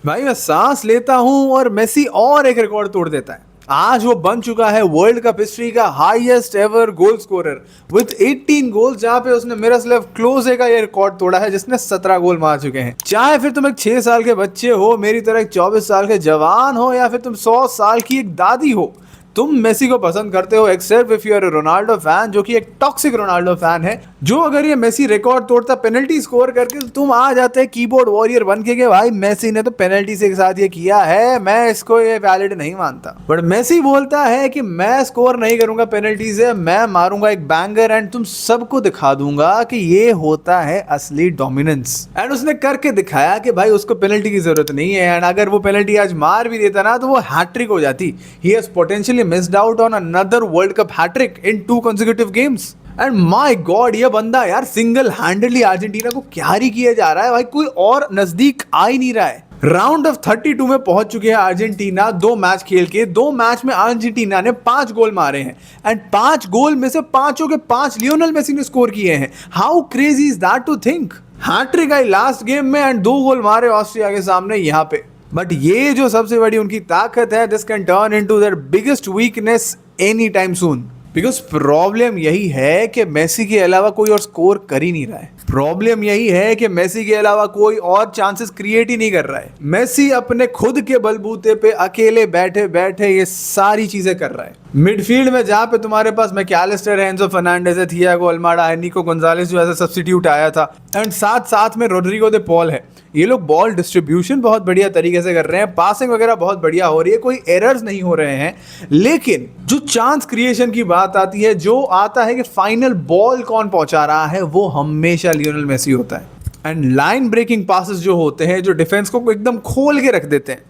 भाई मैं सांस लेता हूं और मेसी और एक रिकॉर्ड तोड़ देता है। आज वो बन चुका है वर्ल्ड कप हिस्ट्री का highest ever goal scorer with 18 goals, जहां पे उसने मिरोस्लाव क्लोजे का ये रिकॉर्ड तोड़ा है जिसने 17 गोल मार चुके हैं। चाहे फिर तुम एक 6 साल के बच्चे हो, मेरी तरह एक 24 साल के जवान हो, या फिर तुम 100 साल की एक दादी हो, तुम मेसी को पसंद करते हो except if you are Ronaldo fan, जो कि एक टॉक्सिक रोनाल्डो फैन है। जो अगर ये मेसी रिकॉर्ड तोड़ता पेनल्टी स्कोर करके, तो तुम आ जाते कीबोर्ड वॉरियर बन के भाई मेसी ने तो पेनल्टी से के साथ ये किया है, मैं इसको ये वैलिड नहीं मानता। बट मेसी बोलता है कि मैं स्कोर नहीं करूंगा पेनल्टी से, मैं मारूंगा एक बैंगर एंड तुम सबको दिखा दूंगा कि ये होता है असली डोमिनेंस। एंड उसने करके दिखाया कि भाई उसको पेनल्टी की जरूरत नहीं है, एंड अगर वो पेनल्टी आज मार भी देता ना तो वो हैट्रिक हो जाती। He has potentially missed out on another World Cup hat-trick in 2 consecutive games. And my God, ये बंदा यार सिंगल हैंडेडली अर्जेंटीना को कैरी किया जा रहा है भाई, कोई और नजदीक आ ही नहीं रहा है। राउंड ऑफ 32 में पहुंच चुके हैं अर्जेंटीना। 2 मैच खेल के 2 मैच में अर्जेंटीना ने 5 गोल मारे हैं, एंड 5 गोल में से 5 के 5 लियोनेल मेसी ने स्कोर किए हैं। How crazy is that to think. Hattrick आई लास्ट गेम में एंड 2 गोल मारे ऑस्ट्रिया के सामने यहाँ पे। बट ये जो सबसे बड़ी उनकी ताकत है, this can turn into their biggest weakness any time soon. Because problem यही है कि मेसी के अलावा कोई और स्कोर कर ही नहीं रहा है। प्रॉब्लम यही है कि मेसी के अलावा कोई और चांसेस क्रिएट ही नहीं कर रहा है। मेसी अपने खुद के बलबूते पे अकेले बैठे बैठे ये सारी चीजें कर रहा है। मिडफील्ड में जहां पे तुम्हारे पास मैकैलिस्टर है, एंजो फर्नांडेज है, थियागो अल्माडा है, निको गोंजालेस जो ऐसा सब्स्टिट्यूट आया था, एंड साथ में रोड्रिगो दे पॉल है। ये लोग बॉल डिस्ट्रीब्यूशन बहुत बढ़िया तरीके से कर रहे हैं, पासिंग वगैरह बहुत बढ़िया हो रही है, कोई एरर्स नहीं हो रहे हैं। लेकिन जो चांस क्रिएशन की बात आती है, जो आता है कि फाइनल बॉल कौन पहुंचा रहा है, वो हमेशा लियोनेल मेसी होता है। एंड लाइन ब्रेकिंग पासेस जो होते हैं, जो डिफेंस को एकदम खोल के रख देते हैं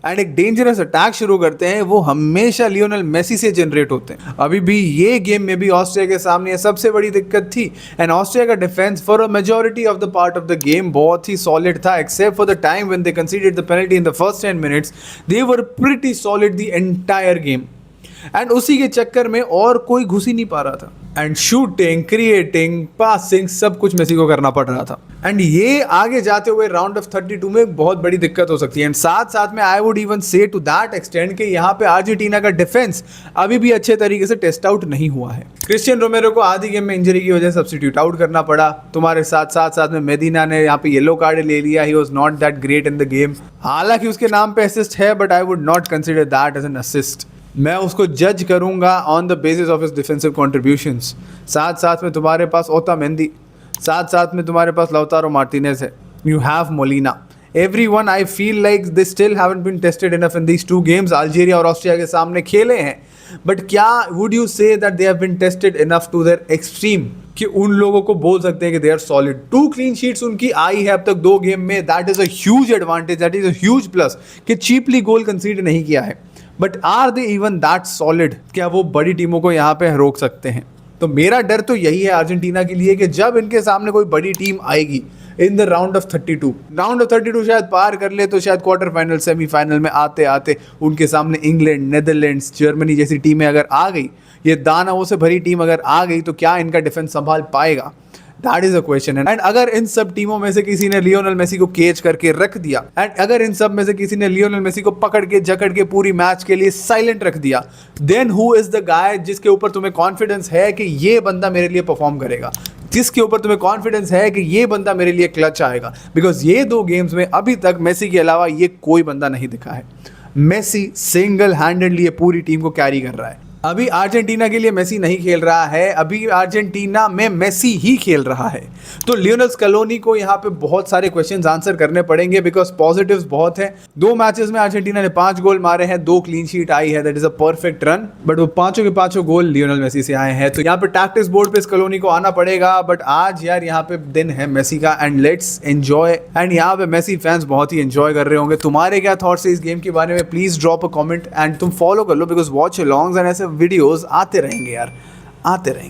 एंड एक डेंजरस अटैक शुरू करते हैं, वो हमेशा लियोनेल मेसी से जनरेट होते हैं। अभी भी ये गेम में भी ऑस्ट्रिया के सामने ये सबसे बड़ी दिक्कत थी। एंड ऑस्ट्रिया का defence for a majority of the part of the game बहुत ही सॉलिड था, except for the time when they considered the penalty in the first 10 minutes. They were pretty solid the entire game, and उसी के चक्कर में और कोई घुस ही नहीं पा रहा था। एंड शूटिंग, क्रिएटिंग, पासिंग, सब कुछ मेसी को करना पड़ रहा था। एंड ये आगे जाते हुए राउंड ऑफ 32 में बहुत बड़ी दिक्कत हो सकती है। एंड साथ में आई वुड इवन से टू दैट एक्सटेंड कि यहाँ पे अर्जेंटीना का डिफेंस अभी भी अच्छे तरीके से टेस्ट आउट नहीं हुआ है। क्रिस्टियन रोमेरो को आधी गेम में इंजरी की वजह से सब्स्टिट्यूट आउट करना पड़ा। तुम्हारे साथ में मेडिना ने यहाँ पे येलो कार्ड ले लिया। He was not that great in the game. हालांकि उसके नाम पे असिस्ट है, but I would not consider that as an assist. मैं उसको जज करूंगा on the basis of his defensive contributions. साथ में तुम्हारे पास ओतामेंदी, साथ में तुम्हारे पास लाउतारो मार्टिनेज है, you have Molina. Everyone I feel like they still haven't been tested enough in these 2 games. Algeria और ऑस्ट्रिया के सामने खेले हैं, बट क्या would you say that they have been tested enough to their extreme कि उन लोगों को बोल सकते हैं कि they are solid? 2 clean sheets उनकी आई है अब तक 2 गेम में। That is a huge advantage, that is a huge plus कि चीपली गोल कंसीड नहीं किया है। But are they even that solid? क्या वो बड़ी टीमों को यहाँ पे रोक सकते हैं? तो मेरा डर तो यही है अर्जेंटीना के लिए कि जब इनके सामने कोई बड़ी टीम आएगी इन द राउंड ऑफ 32 शायद पार कर ले, तो शायद क्वार्टर फाइनल सेमीफाइनल में आते आते उनके सामने इंग्लैंड, नेदरलैंड्स, जर्मनी जैसी टीमें अगर आ गई, ये दानवों से भरी टीम अगर आ गई, तो क्या इनका डिफेंस संभाल पाएगा? That is a question. And अगर इन सब टीमों में से किसी ने लियोनेल मेसी को केच करके रख दिया, एंड अगर इन सब में से किसी ने लियोनेल मेसी को पकड़ के जकड़ के पूरी मैच के लिए साइलेंट रख दिया, then who is the guy जिसके ऊपर तुम्हें कॉन्फिडेंस है कि ये बंदा मेरे लिए परफॉर्म करेगा, जिसके ऊपर तुम्हें कॉन्फिडेंस है कि ये बंदा मेरे लिए क्लच आएगा? बिकॉज ये 2 गेम्स में अभी तक मेसी के अलावा ये कोई बंदा नहीं दिखा है। मेसी सिंगल हैंडेडली ये पूरी टीम को कैरी कर रहा है। अभी अर्जेंटीना के लिए मेसी नहीं खेल रहा है, अभी अर्जेंटीना में मेसी ही खेल रहा है। तो लियोनेल स्कलोनी को यहाँ पे बहुत सारे क्वेश्चंस आंसर करने पड़ेंगे, बिकॉज पॉजिटिव्स बहुत है। 2 मैचेस में अर्जेंटीना ने 5 गोल मारे हैं, 2 क्लीन शीट आई है, that is a perfect run. But वो 5 के 5 गोल लियोनेल मेसी से आए हैं। तो यहाँ पे टैक्टिक्स बोर्ड पे स्कलोनी को आना पड़ेगा। बट आज यार यहाँ पे दिन है मेसी का, एंड लेट्स एंजॉय। एंड यहाँ पे मेसी फैंस बहुत ही एंजॉय कर रहे होंगे। तुम्हारे क्या थॉट्स है इस गेम के बारे में? Please drop a comment and तुम फॉलो कर लो, बिकॉज वॉच अलॉन्ग्स एंड ऐसे वीडियोस आते रहेंगे यार, आते रहेंगे।